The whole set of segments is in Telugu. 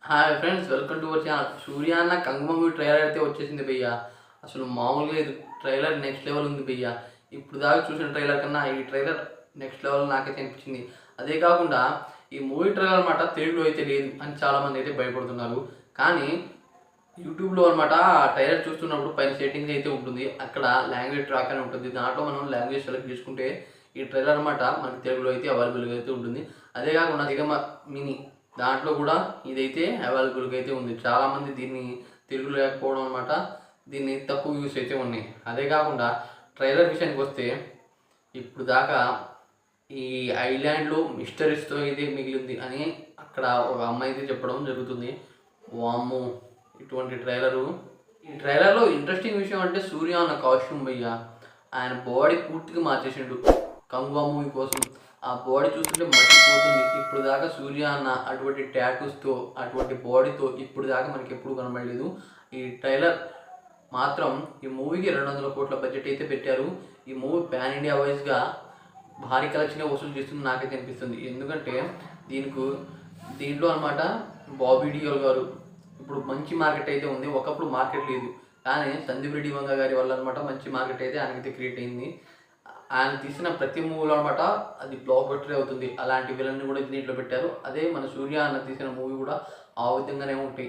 Hi friends, welcome to our channel. Surya అన్న కంగ మూవీ ట్రైలర్ అయితే వచ్చేసింది భయ్య. అసలు మామూలుగా ఇది ట్రైలర్ నెక్స్ట్ లెవెల్ ఉంది భయ్య. ఇప్పుడు దాకా చూసిన ట్రైలర్ కన్నా ఈ ట్రైలర్ నెక్స్ట్ లెవెల్ నాకైతే అనిపించింది. అదే కాకుండా ఈ మూవీ ట్రైలర్ అనమాట తెలుగులో అయితే లేదు అని చాలామంది అయితే భయపడుతున్నారు. కానీ యూట్యూబ్లో అనమాట ట్రైలర్ చూస్తున్నప్పుడు పైన సెట్టింగ్స్ అయితే ఉంటుంది. అక్కడ లాంగ్వేజ్ ట్రాక్ అని ఉంటుంది. దాంట్లో మనం లాంగ్వేజ్ సెలెక్ట్ చేసుకుంటే ఈ ట్రైలర్ అనమాట మనకి తెలుగులో అయితే అవైలబుల్గా అయితే ఉంటుంది. అదే కాకుండా దిగమ మినీ దాంట్లో కూడా ఇదైతే అవైలబుల్గా అయితే ఉంది. చాలామంది దీన్ని తెలుగు లేకపోవడం అనమాట దీన్ని తక్కువ యూస్ అయితే ఉన్నాయి. అదే కాకుండా ట్రైలర్ విషయానికి వస్తే ఇప్పుడు దాకా ఈ ఐలాండ్లో మిస్టరీస్తో అయితే మిగిలింది అని అక్కడ ఒక అమ్మాయి అయితే చెప్పడం జరుగుతుంది. వామ్మో, ఇటువంటి ఈ ట్రైలర్లో ఇంట్రెస్టింగ్ విషయం అంటే సూర్య అన్న కాస్ట్యూమ్ భయ్య. ఆయన బాడీ పూర్తిగా మార్చేసిండు కంగువా మూవీ కోసం. ఆ బాడీ చూస్తుంటే మర్చిపోతుంది. ఇప్పుడు దాకా సూర్య అన్న అటువంటి టాటూస్తో అటువంటి బాడీతో ఇప్పుడు దాకా మనకి ఎప్పుడు కనబడలేదు. ఈ ట్రైలర్ మాత్రం ఈ మూవీకి 200 కోట్ల బడ్జెట్ అయితే పెట్టారు. ఈ మూవీ పాన్ ఇండియా వైజ్గా భారీ కలెక్షన్ వసూలు చేస్తుంది నాకైతే అనిపిస్తుంది. ఎందుకంటే దీంట్లో అనమాట బాబీ డియోల్ గారు ఇప్పుడు మంచి మార్కెట్ అయితే ఉంది. ఒకప్పుడు మార్కెట్ లేదు, కానీ సందీప్ రెడ్డి వంగ గారి వల్ల అనమాట మంచి మార్కెట్ అయితే ఆయనకైతే క్రియేట్ అయింది. ఆయన తీసిన ప్రతి మూవీలో అనమాట అది బ్లాక్ బస్టర్ అవుతుంది. అలాంటి విలన్ని కూడా దీంట్లో పెట్టారు. అదే మన సూర్య అన్న తీసిన మూవీ కూడా ఆ విధంగానే ఉంటాయి,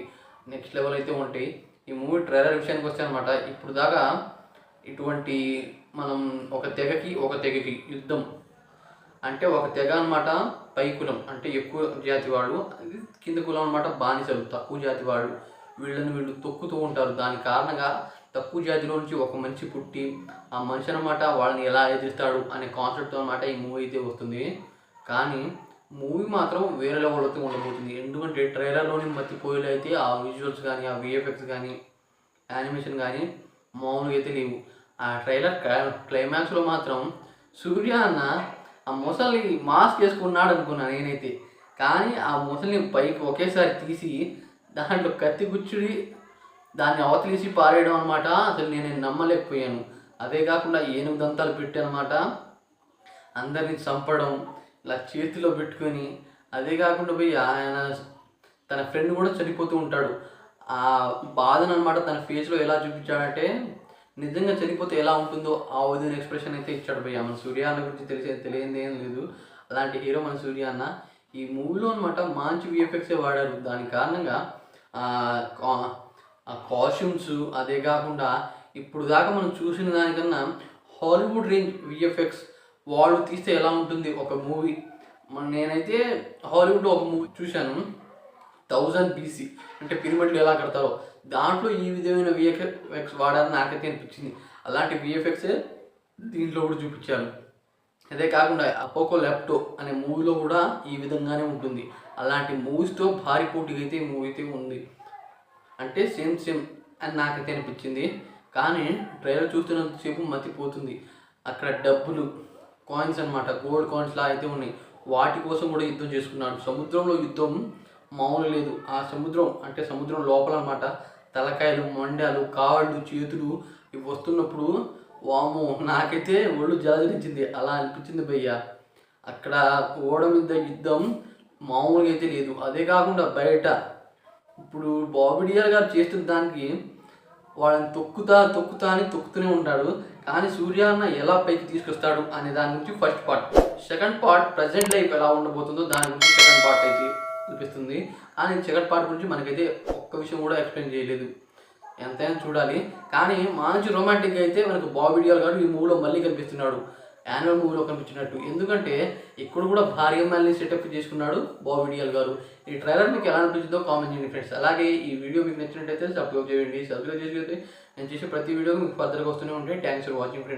నెక్స్ట్ లెవెల్ అయితే ఉంటాయి. ఈ మూవీ ట్రైలర్ విషయానికి వస్తే అనమాట ఇప్పుడు దాకా ఇటువంటి మనం ఒక తెగకి యుద్ధం అంటే ఒక తెగ అనమాట పై కులం అంటే ఎక్కువ జాతి వాళ్ళు, కింద కులం అనమాట బానిసలు తక్కువ జాతి వాళ్ళు. వీళ్ళు తొక్కుతూ ఉంటారు. దాని కారణంగా తక్కువ జాతిలో నుంచి ఒక మనిషి పుట్టి ఆ మనిషి అనమాట వాళ్ళని ఎలా ఎదిరిస్తాడు అనే కాన్సెప్ట్తో అనమాట ఈ మూవీ అయితే వస్తుంది. కానీ మూవీ మాత్రం వేరే లెవెల్తో ఉండబోతుంది. ఎందుకంటే ట్రైలర్లోని మర్చిపోయేలు అయితే ఆ విజువల్స్ కానీ ఆ విఎఫ్ఎక్స్ కానీ యానిమేషన్ కానీ మామూలుగా అయితే లేవు. ఆ ట్రైలర్ క్లైమాక్స్లో మాత్రం సూర్య అన్న ఆ మొసల్ని మాస్క్ వేసుకున్నాడు అనుకున్నాను నేనైతే. కానీ ఆ మొసల్ని పైకి ఒకేసారి తీసి దాంట్లో కత్తి గుచ్చుడి దాన్ని అవతలేసి పారేయడం అనమాట. అసలు నేను నమ్మలేకపోయాను. అదే కాకుండా ఏనుగు దంతాలు పెట్టానమాట అందరినీ చంపడం ఇలా చేతిలో పెట్టుకొని. అదే కాకుండా పోయి ఆయన తన ఫ్రెండ్ కూడా చనిపోతూ ఉంటాడు. ఆ బాధను అనమాట తన ఫేస్లో ఎలా చూపించాడంటే నిజంగా చనిపోతే ఎలా ఉంటుందో ఆ విధంగా ఎక్స్ప్రెషన్ అయితే ఇచ్చాడు భయ్య. మన సూర్య అన్న గురించి తెలియదు ఏం లేదు. అలాంటి హీరో మన సూర్య అన్న. ఈ మూవీలో అనమాట మంచి విఎఫ్ఎక్సే వాడారు. దాని కారణంగా ఆ కాస్ట్యూమ్స్ అదే కాకుండా ఇప్పుడు దాకా మనం చూసిన దానికన్నా హాలీవుడ్ రేంజ్ విఎఫ్ఎక్స్ వాళ్ళు తీస్తే ఎలా ఉంటుంది ఒక మూవీ. నేనైతే హాలీవుడ్లో ఒక మూవీ చూశాను 1000 BC అంటే పిరమిడ్లు ఎలా కడతారో దాంట్లో ఈ విధమైన విఎఫ్ఎక్స్ వాడాలని నాకైతే అనిపించింది. అలాంటి విఎఫ్ఎక్సే దీంట్లో కూడా చూపించారు. అదే కాకుండా అపోకోలిప్టో అనే మూవీలో కూడా ఈ విధంగానే ఉంటుంది. అలాంటి మూవీస్తో భారీ పోటీగా అయితే ఈ మూవీ అయితే ఉంది. అంటే సేమ్ అని నాకైతే అనిపించింది. కానీ ట్రైలర్ చూస్తున్నంతసేపు మతిపోతుంది. అక్కడ డబ్బులు కాయిన్స్ అనమాట గోల్డ్ కాయిన్స్లా అయితే ఉన్నాయి. వాటి కోసం కూడా యుద్ధం చేసుకున్నాడు. సముద్రంలో యుద్ధం మామూలు లేదు. ఆ సముద్రం లోపల అనమాట తలకాయలు మొండాలు కాళ్ళు చేతులు ఇవి వస్తున్నప్పుడు వాము నాకైతే ఒళ్ళు జలజరించింది. అలా అనిపించింది భయ్య. అక్కడ ఓడ మీద యుద్ధం మామూలుగా అయితే లేదు. అదే కాకుండా బయట ఇప్పుడు బాబీ డియోల్ గారు చేస్తున్న దానికి వాళ్ళని తొక్కుతూనే ఉంటాడు. కానీ సూర్య అన్న ఎలా పైకి తీసుకొస్తాడు అనే దాని గురించి first part. Second part present life ఎలా ఉండబోతుందో దాని గురించి సెకండ్ పార్ట్ అయితే చూపిస్తుంది. కానీ సెకండ్ పార్ట్ గురించి మనకైతే ఒక్క విషయం కూడా ఎక్స్ప్లెయిన్ చేయలేదు. ఎంతైనా చూడాలి. కానీ మంచి రొమాంటిక్ అయితే మనకు బాబీ డియోల్ గారు ఈ మూవీలో మళ్ళీ కనిపిస్తున్నాడు, యాన్యువల్ మూవీలో కనిపించినట్టు. ఎందుకంటే ఇక్కడ కూడా భారీగా మళ్ళీ సెటప్ చేసుకున్నాడు బాబీ డియోల్ గారు. ఈ ట్రైలర్ మీకు ఎలా అనిపించిందో కామెంట్ చేయండి ఫ్రెండ్స్. అలాగే ఈ వీడియో మీకు నచ్చినట్టయితే సబ్స్క్రైబ్ చేయండి. సబ్స్క్రైబ్ చేసి నేను చేసే ప్రతి వీడియో మీకు ఫర్దర్గా వస్తూనే ఉంటాయి. Thanks for watching friends.